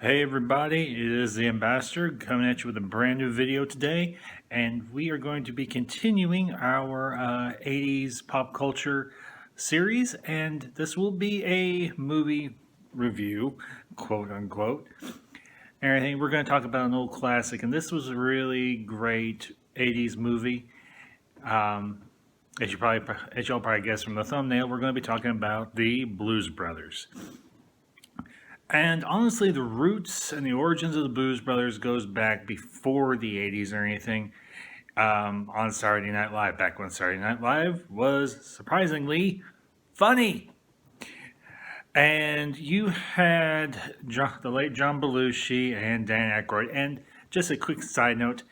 Hey everybody, it is the Ambassador coming at you with a brand new video today, and we are going to be continuing our 80s pop culture series, and this will be a movie review, quote unquote. And everything. We're going to talk about an old classic, and this was a really great 80s movie. Um, as y'all probably guessed from the thumbnail, we're going to be talking about the Blues Brothers. And honestly, the roots and the origins of the Blues Brothers goes back before the 80s or anything, on Saturday Night Live, back when Saturday Night Live was surprisingly funny. And you had the late John Belushi and Dan Akroyd. And just a quick side note,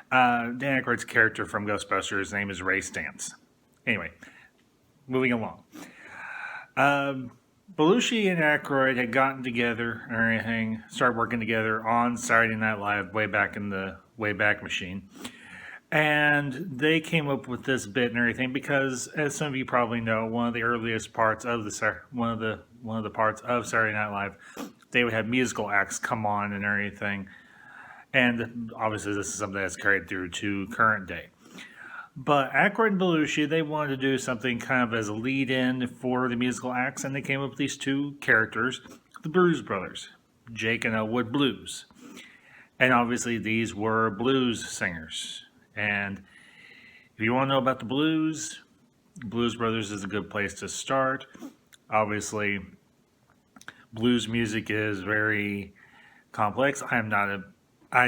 Dan Aykroyd's character from Ghostbusters, his name is Ray Stantz. Anyway, moving along. Um, Belushi and Akroyd had gotten together and everything, started working together on Saturday Night Live way back in the Wayback Machine. And they came up with this bit and everything because, as some of you probably know, one of the earliest parts of one of the parts of Saturday Night Live, they would have musical acts come on and everything. And obviously, this is something that's carried through to current day. But Akroyd and Belushi, they wanted to do something kind of as a lead-in for the musical acts, and they came up with these two characters, the Blues Brothers, Jake and Elwood Blues. And obviously, these were blues singers. And if you want to know about the blues, Blues Brothers is a good place to start. Obviously, blues music is very complex. I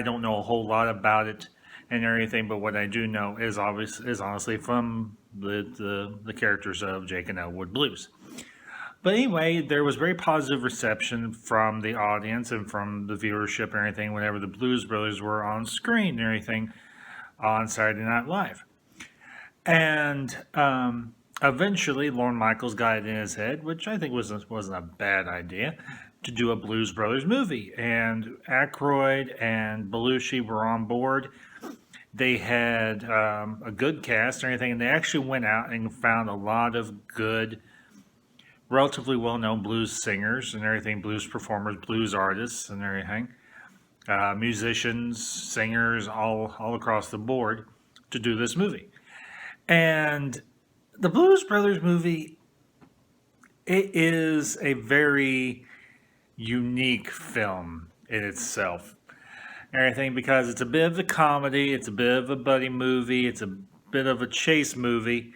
don't know a whole lot about it and everything, but what I do know is honestly from the characters of Jake and Elwood Blues. But anyway, there was very positive reception from the audience and from the viewership and everything whenever the Blues Brothers were on screen and everything on Saturday Night Live. And eventually, Lorne Michaels got it in his head, which I think wasn't a bad idea, to do a Blues Brothers movie. And Akroyd and Belushi were on board. They had a good cast and everything, and they actually went out and found a lot of good, relatively well-known blues singers and everything, blues performers, blues artists and everything, musicians, singers, all across the board to do this movie. And the Blues Brothers movie, it is a very unique film in itself. Everything because it's a bit of a comedy, it's a bit of a buddy movie, it's a bit of a chase movie,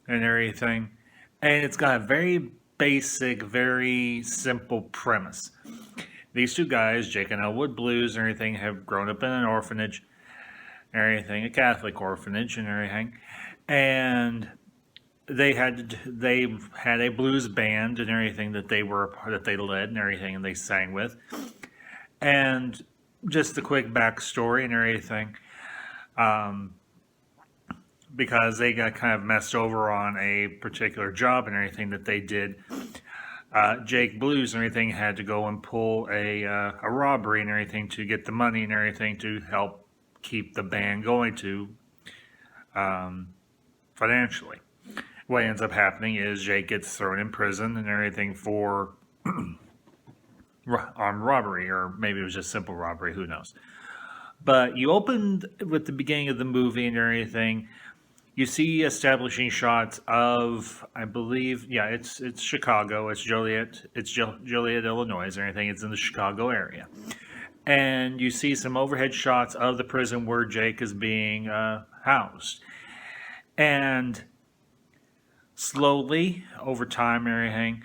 and everything. And it's got a very basic, very simple premise. These two guys, Jake and Elwood Blues and everything, have grown up in an orphanage, and everything, a Catholic orphanage and everything. And they had a blues band and everything that they led and everything, and they sang with. And just a quick backstory and everything, because they got kind of messed over on a particular job and everything that they did. Jake Blues and everything had to go and pull a robbery and everything to get the money and everything to help keep the band going to financially. What ends up happening is Jake gets thrown in prison and everything for armed robbery, or maybe it was just simple robbery, who knows. But you opened with the beginning of the movie and everything. You see establishing shots of, I believe, yeah, it's Chicago, it's Joliet, Illinois, and everything. It's in the Chicago area, and you see some overhead shots of the prison where Jake is being housed, and slowly over time, and everything,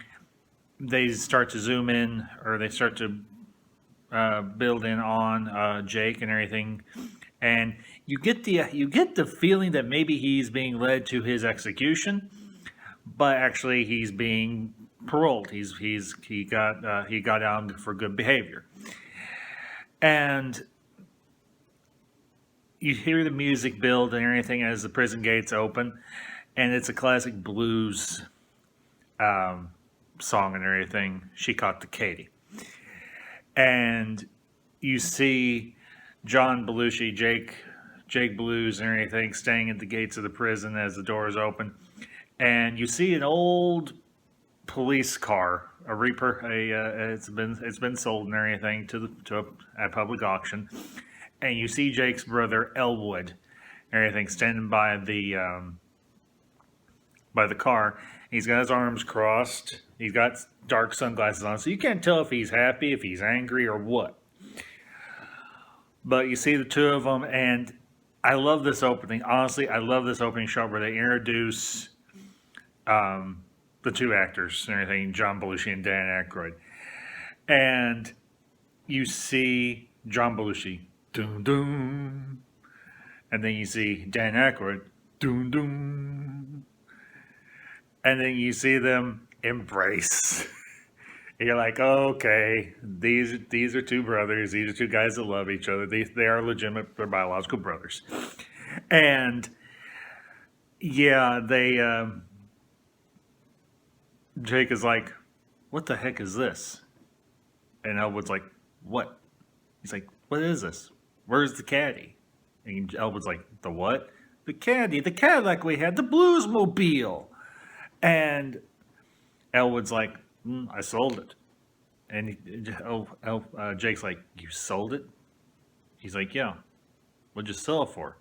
they start to zoom in, or they start to build in on Jake and everything, and you get the feeling that maybe he's being led to his execution, but actually he's being paroled. He got out for good behavior, and you hear the music build and everything as the prison gates open, and it's a classic blues song and everything. She Caught the Katy. And you see John Belushi, Jake Blues and everything staying at the gates of the prison as the doors open. And you see an old police car a reaper. It's been sold and everything a public auction, and you see Jake's brother Elwood, and everything standing by the car. He's got his arms crossed. He's got dark sunglasses on, so you can't tell if he's happy, if he's angry, or what. But you see the two of them, and I love this opening. Honestly, I love this opening shot where they introduce the two actors and everything, John Belushi and Dan Akroyd. And you see John Belushi, doom doom, and then you see Dan Akroyd, doom doom, and then you see them embrace. And you're like, okay, these are two brothers. These are two guys that love each other. They are legitimate. They're biological brothers. And yeah, Jake is like, what the heck is this? And Elwood's like, what? He's like, what is this? Where's the caddy? And Elwood's like, the what? The caddy, the Cadillac we had, the Bluesmobile. And Elwood's like, I sold it. And Jake's like, you sold it? He's like, yeah. What'd you sell it for?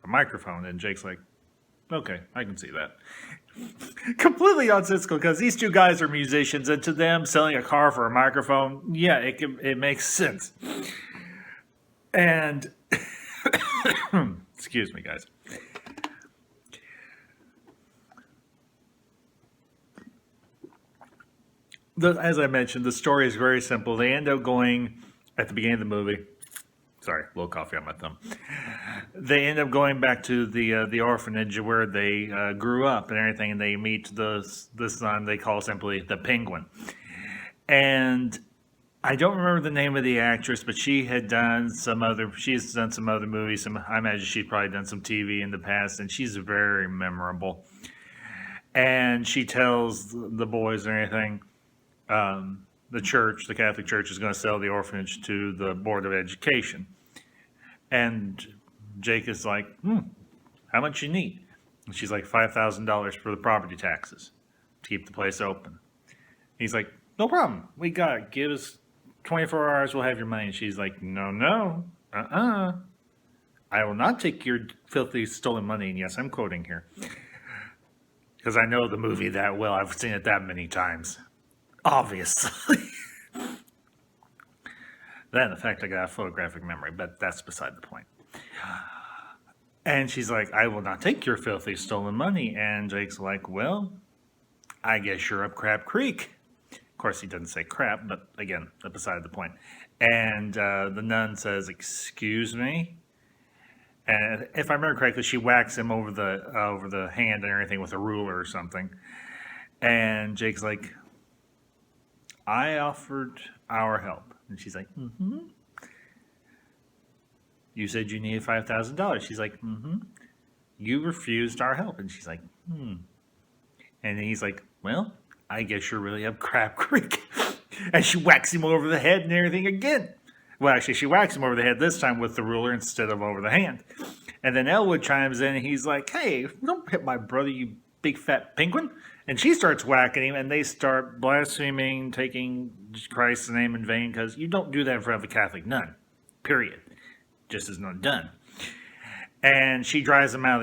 A microphone. And Jake's like, okay, I can see that. Completely nonsensical, because these two guys are musicians, and to them, selling a car for a microphone, yeah, it makes sense. And excuse me, guys. As I mentioned, the story is very simple. They end up going at the beginning of the movie. Sorry, a little coffee on my thumb. They end up going back to the orphanage where they grew up and everything, and they meet the son they call simply the Penguin. And I don't remember the name of the actress, but she's done some other movies. I imagine she's probably done some TV in the past, and she's very memorable. And she tells the boys and everything, the Catholic Church is going to sell the orphanage to the Board of Education. And Jake is like, how much you need? And she's like, $5,000 for the property taxes to keep the place open. He's like, no problem. We got it. Give us 24 hours, we'll have your money. And she's like, no, I will not take your filthy stolen money. And yes, I'm quoting here, because I know the movie that well. I've seen it that many times. Obviously. Then the fact I got a photographic memory, but that's beside the point. And she's like, I will not take your filthy stolen money. And Jake's like, well, I guess you're up Crab Creek. Of course, he doesn't say crap, but again, that's beside the point. And the nun says, excuse me? And if I remember correctly, she whacks him over the hand and everything with a ruler or something. And Jake's like, I offered our help. And she's like, You said you needed $5,000. She's like, You refused our help. And she's like, And then he's like, well, I guess you're really up Crab Creek. And she whacks him over the head and everything again. Well, actually, she whacks him over the head this time with the ruler instead of over the hand. And then Elwood chimes in and he's like, hey, don't hit my brother, you big fat penguin. And she starts whacking him, and they start blaspheming, taking Christ's name in vain, because you don't do that in front of a Catholic nun. Period. Just is not done. And she drives them out of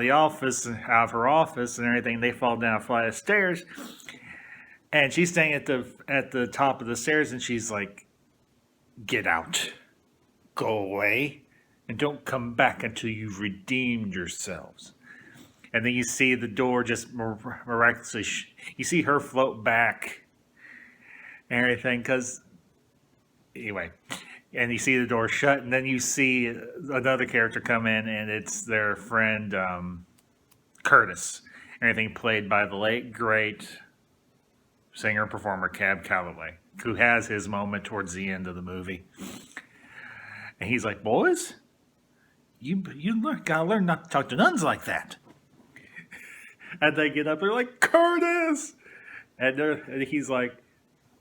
her office and everything. They fall down a flight of stairs. And she's staying at the top of the stairs, and she's like, get out. Go away. And don't come back until you've redeemed yourselves. And then you see the door just miraculously, you see her float back and everything, because, anyway, and you see the door shut, and then you see another character come in, and it's their friend Curtis, everything played by the late, great singer-performer Cab Calloway, who has his moment towards the end of the movie. And he's like, boys, you gotta learn not to talk to nuns like that. And they get up, they're like, Curtis! And he's like,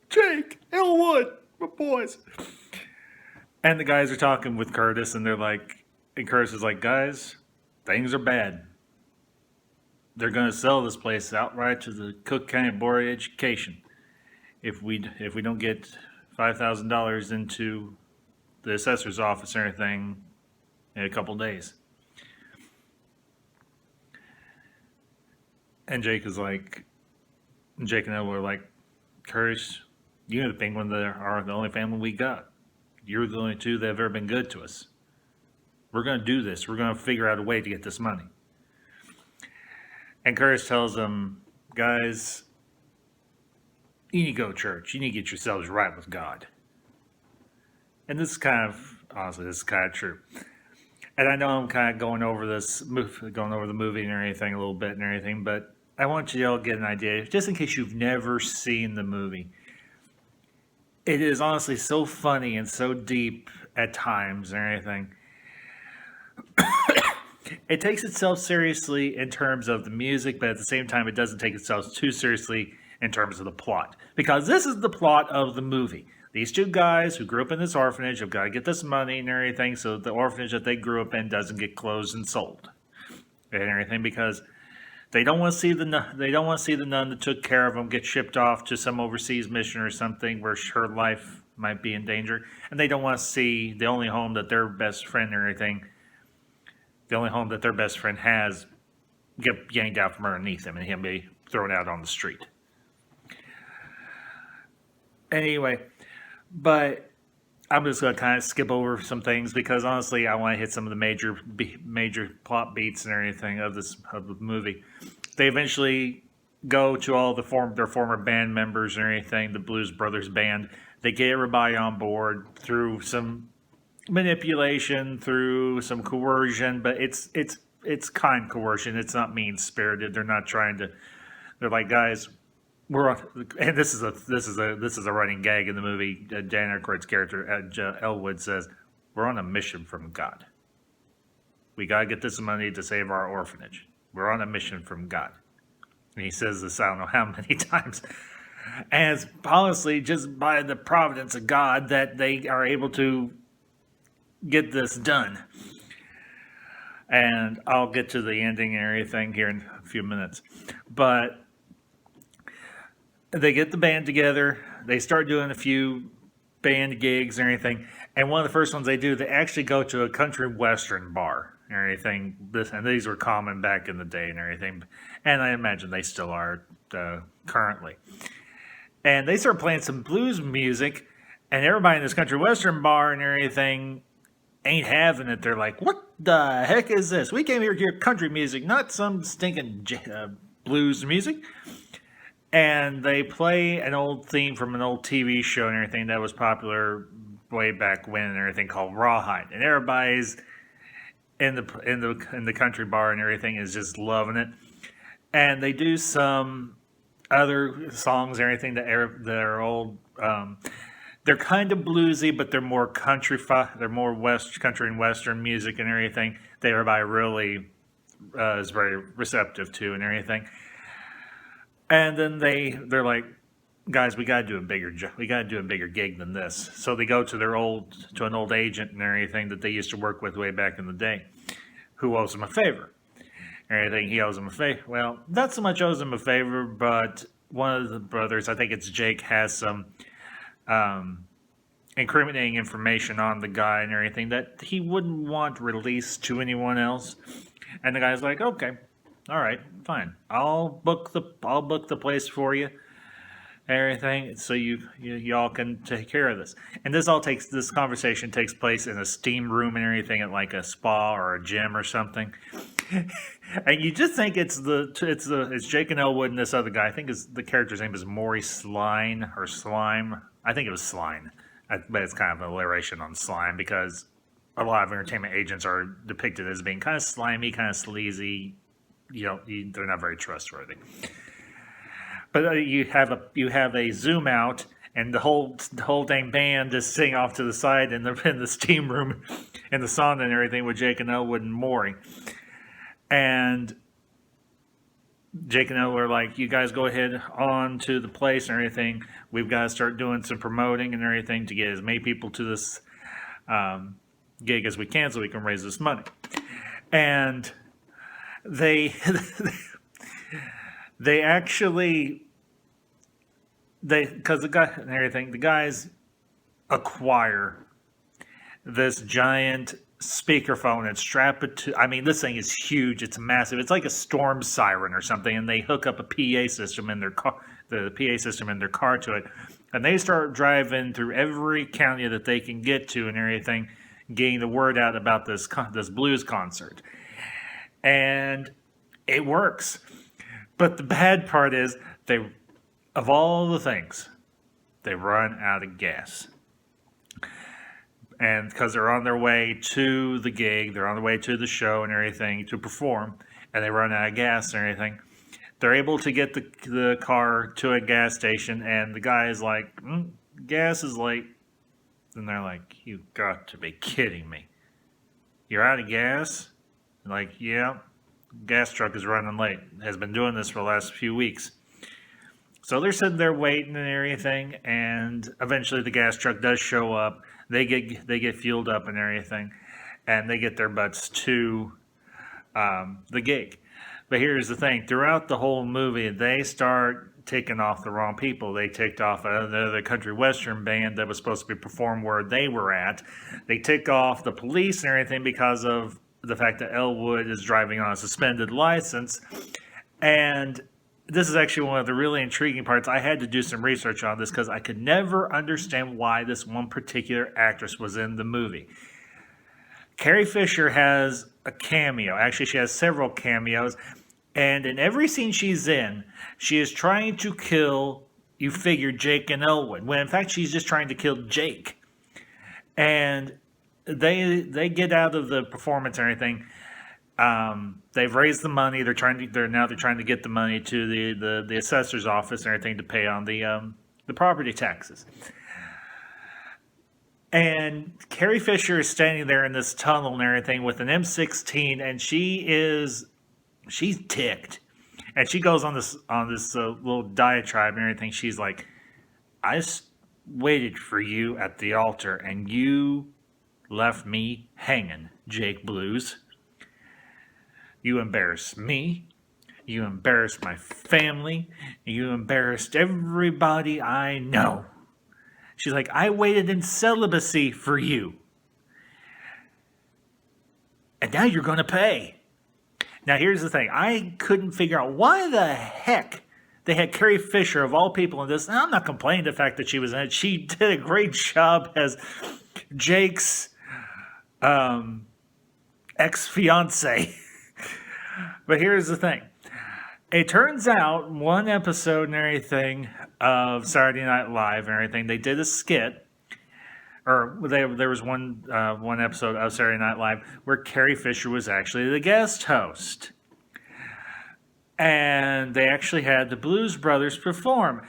Jake, Elwood, my boys. And the guys are talking with Curtis, and Curtis is like, guys, things are bad. They're going to sell this place outright to the Cook County Board of Education. if we don't get $5,000 into the assessor's office or anything in a couple days. And Jake and Ella were like, Curtis, you and the Penguin that are the only family we got. You're the only two that have ever been good to us. We're going to do this. We're going to figure out a way to get this money. And Curtis tells them, guys, you need to go to church. You need to get yourselves right with God. And this is kind of, honestly, this is kind of true. And I know I'm kind of going over the movie and everything a little bit and everything, but I want you all to get an idea, just in case you've never seen the movie. It is honestly so funny and so deep at times and everything. It takes itself seriously in terms of the music, but at the same time, it doesn't take itself too seriously in terms of the plot. Because this is the plot of the movie. These two guys who grew up in this orphanage have got to get this money and everything so the orphanage that they grew up in doesn't get closed and sold. And everything because they don't want to see the nun that took care of them get shipped off to some overseas mission or something where her life might be in danger. And they don't want to see the only home that their best friend or anything, the only home that their best friend has, get yanked out from underneath him and him be thrown out on the street. Anyway, but I'm just going to kind of skip over some things because honestly, I want to hit some of the major plot beats and everything of the movie. They eventually go to all their former band members and everything, the Blues Brothers band. They get everybody on board through some manipulation, through some coercion, but it's kind coercion. It's not mean spirited. They're not trying to. They're like, guys, we're on, and this is a running gag in the movie. Dan Aykroyd's character Elwood says, "We're on a mission from God. We gotta get this money to save our orphanage. We're on a mission from God." And he says this I don't know how many times. And it's honestly just by the providence of God that they are able to get this done. And I'll get to the ending and everything here in a few minutes. But they get the band together. They start doing a few band gigs and everything. And one of the first ones they do, they actually go to a country western bar and everything. And these were common back in the day and everything. And I imagine they still are currently. And they start playing some blues music. And everybody in this country western bar and everything ain't having it. They're like, what the heck is this? We came here to hear country music, not some stinking blues music. And they play an old theme from an old TV show and everything that was popular way back when and everything called Rawhide. And everybody's in the country bar and everything is just loving it. And they do some other songs and everything that are old. They're kind of bluesy, but they're more country. They're more country and western music and everything that everybody really is very receptive to and everything. And then they're like, guys, we gotta do a bigger gig than this. So they go to an old agent and everything that they used to work with way back in the day, who owes them a favor. Everything he owes them a favor. Well, not so much owes them a favor, but one of the brothers, I think it's Jake, has some incriminating information on the guy and everything that he wouldn't want released to anyone else. And the guy's like, okay. All right, fine. I'll book the place for you, everything, so you all can take care of this. And this conversation takes place in a steam room and everything at like a spa or a gym or something. And you just think it's Jake and Elwood and this other guy. I think the character's name is Maury Slime or Slime. I think it was Slime, but it's kind of an alliteration on slime because a lot of entertainment agents are depicted as being kind of slimy, kind of sleazy. They're not very trustworthy. But you have a zoom out, and the whole dang band is sitting off to the side in the steam room, in the sauna and everything with Jake and Elwood and Maury. And Jake and Elwood are like, "You guys go ahead on to the place and everything. We've got to start doing some promoting and everything to get as many people to this gig as we can, so we can raise this money." And they actually because the guy and everything, the guys acquire this giant speakerphone and strap it to. I mean, this thing is huge. It's massive. It's like a storm siren or something, and they hook up a PA system in their car, the PA system in their car to it, and they start driving through every county that they can get to and everything, getting the word out about this blues concert, and it works. But the bad part is they, of all the things, they run out of gas. And because they're on their way to the gig, they're on their way to the show and everything to perform, and they run out of gas and everything, they're able to get the car to a gas station, and the guy is like, gas is late. And they're like, you got to be kidding me. You're out of gas? Like, yeah, gas truck is running late. Has been doing this for the last few weeks. So they're sitting there waiting and everything, and eventually the gas truck does show up. They get fueled up and everything, and they get their butts to the gig. But here's the thing: throughout the whole movie, they start taking off the wrong people. They ticked off another country western band that was supposed to be performed where they were at. They tick off the police and everything because of the fact that Elwood is driving on a suspended license. And this is actually one of the really intriguing parts. I had to do some research on this because I could never understand why this one particular actress was in the movie. Carrie Fisher has a cameo. Actually, she has several cameos. And in every scene she's in, she is trying to kill, you figure, Jake and Elwood. When in fact, she's just trying to kill Jake. And they get out of the performance and everything. They've raised the money. They're trying to get the money to the assessor's office and everything to pay on the property taxes. And Carrie Fisher is standing there in this tunnel and everything with an M16, and she's ticked, and she goes on this little diatribe and everything. She's like, "I just waited for you at the altar, and you left me hanging, Jake Blues. You embarrassed me. You embarrassed my family. You embarrassed everybody I know." She's like, "I waited in celibacy for you. And now you're going to pay." Now, here's the thing. I couldn't figure out why the heck they had Carrie Fisher, of all people, in this. And I'm not complaining the fact that she was in it. She did a great job as Jake's ex-fiance. But here's the thing. It turns out one episode and everything of Saturday Night Live and everything, they did a skit, or there was one episode of Saturday Night Live where Carrie Fisher was actually the guest host. And they actually had the Blues Brothers perform.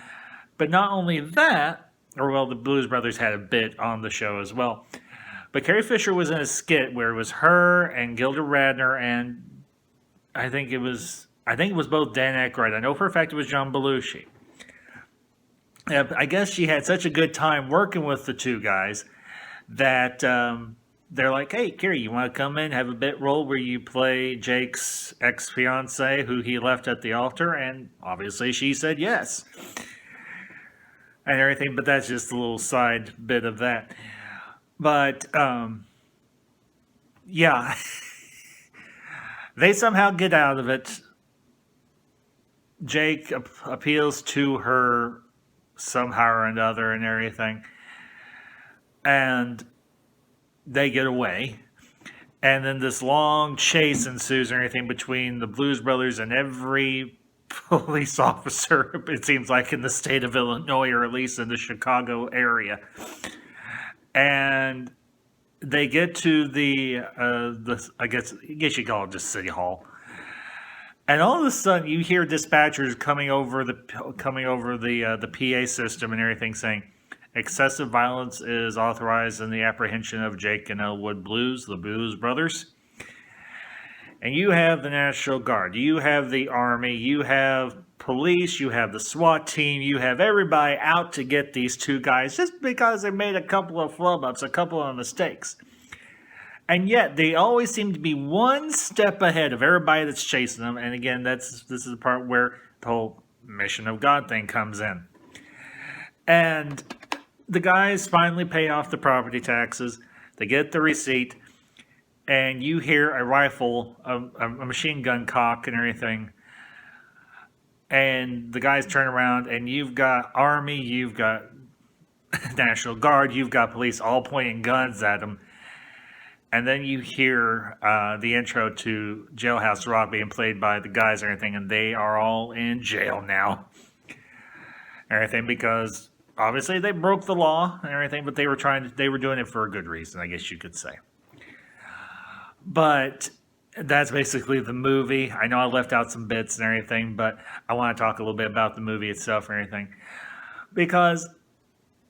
But not only that, the Blues Brothers had a bit on the show as well. But Carrie Fisher was in a skit where it was her and Gilda Radner, and I think it was both Dan Akroyd. I know for a fact it was John Blushi. I guess she had such a good time working with the two guys that they're like, "Hey, Carrie, you want to come in, have a bit role where you play Jake's ex-fiance who he left at the altar?" And obviously she said yes. And everything, but that's just a little side bit of that. But, yeah. They somehow get out of it. Jake appeals to her somehow or another and everything. And they get away. And then this long chase ensues and everything between the Blues Brothers and every police officer, it seems like, in the state of Illinois, or at least in the Chicago area. And they get to I guess you call it just City Hall. And all of a sudden, you hear dispatchers coming over the PA system and everything saying, "Excessive violence is authorized in the apprehension of Jake and Elwood Blues, the Blues Brothers." And you have the National Guard, you have the Army, you have police, you have the SWAT team, you have everybody out to get these two guys just because they made a couple of flub-ups, a couple of mistakes. And yet, they always seem to be one step ahead of everybody that's chasing them. And again, this is the part where the whole mission of God thing comes in. And the guys finally pay off the property taxes. They get the receipt, and you hear a rifle, a machine gun cock, and everything. And the guys turn around, and you've got army, you've got National Guard, you've got police all pointing guns at them. And then you hear the intro to Jailhouse Rock being played by the guys and everything, and they are all in jail now. Everything because obviously they broke the law and everything, but they were doing it for a good reason, I guess you could say. But that's basically the movie. I know I left out some bits and everything, but I want to talk a little bit about the movie itself and everything. Because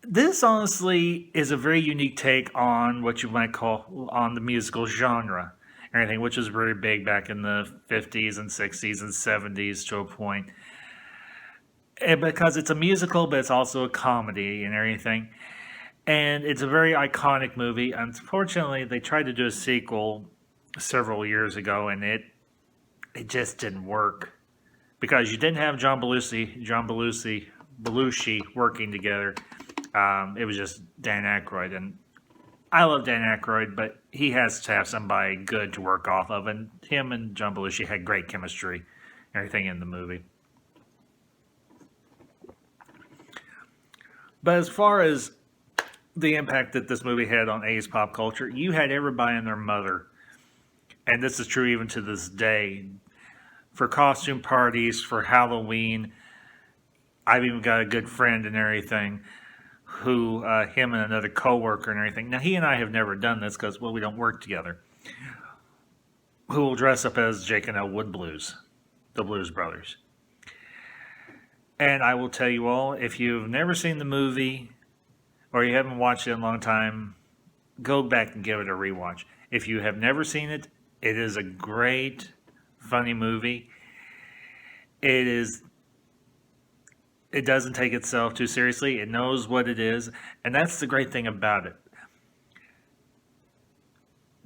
this honestly is a very unique take on what you might call on the musical genre and everything, which was very big back in the 50s and 60s and 70s to a point. And because it's a musical, but it's also a comedy and everything. And it's a very iconic movie. Unfortunately, they tried to do a sequel several years ago, and it just didn't work because you didn't have John Belushi working together. It was just Dan Akroyd, and I love Dan Akroyd, but he has to have somebody good to work off of, and him and John Belushi had great chemistry, and everything in the movie. But as far as the impact that this movie had on 80's pop culture, you had everybody and their mother, and this is true even to this day, for costume parties, for Halloween. I've even got a good friend and everything who, him and another coworker and everything. Now, he and I have never done this because, well, we don't work together. Who will dress up as Jake and Elwood Blues, the Blues Brothers. And I will tell you all, if you've never seen the movie or you haven't watched it in a long time, go back and give it a rewatch. If you have never seen it, it is a great, funny movie. It doesn't take itself too seriously. It knows what it is, and that's the great thing about it.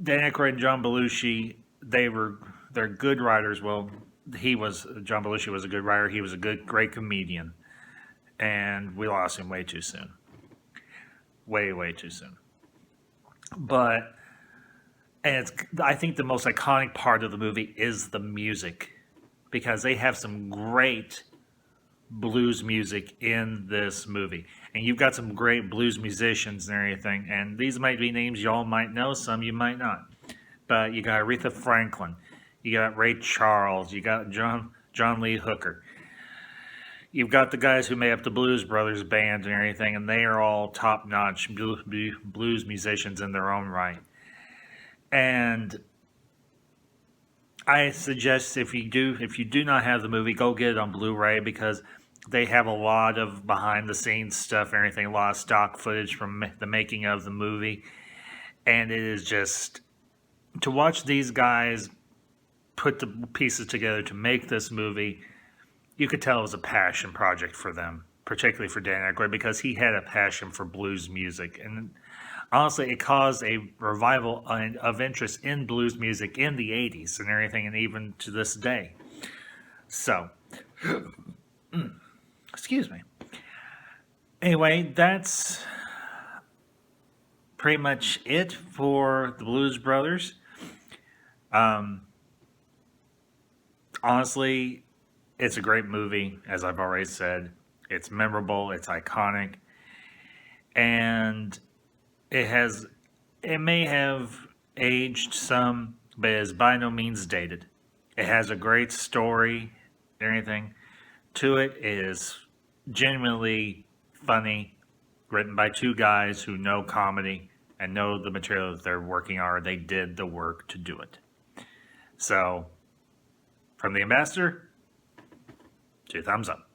Dan Aykroyd and John Belushi, they're good writers. Well, John Belushi was a good writer. He was a great comedian, and we lost him way too soon. Way too soon. But I think the most iconic part of the movie is the music, because they have some great blues music in this movie, and you've got some great blues musicians and everything. And these might be names y'all might know, some you might not. But you got Aretha Franklin, you got Ray Charles, you got John Lee Hooker. You've got the guys who made up the Blues Brothers band and everything, and they are all top-notch blues musicians in their own right. And I suggest if you do not have the movie, go get it on Blu-ray, because they have a lot of behind-the-scenes stuff and everything, a lot of stock footage from the making of the movie. And it is just, to watch these guys put the pieces together to make this movie, you could tell it was a passion project for them, particularly for Dan Aykroyd, because he had a passion for blues music. And honestly, it caused a revival of interest in blues music in the 80s and everything, and even to this day. So, excuse me. Anyway, that's pretty much it for the Blues Brothers. Honestly, it's a great movie, as I've already said. It's memorable, it's iconic, and it may have aged some, but it is by no means dated. It has a great story and everything to it. It is genuinely funny, written by two guys who know comedy and know the material that they're working on. They did the work to do it. So, from the ambassador, 2 thumbs up.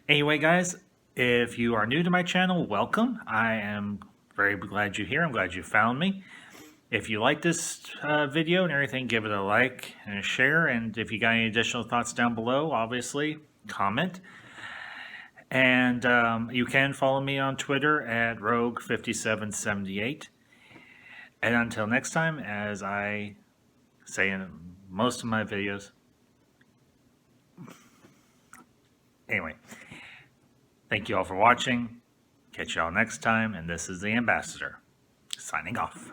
Anyway, guys, if you are new to my channel, welcome. I am very glad you're here. I'm glad you found me. If you like this video and everything, give it a like and a share. And if you got any additional thoughts down below, obviously, comment. And you can follow me on Twitter at Rogue5778. And until next time, as I say in most of my videos, anyway, Thank you all for watching. Catch you all next time. And this is the Ambassador signing off.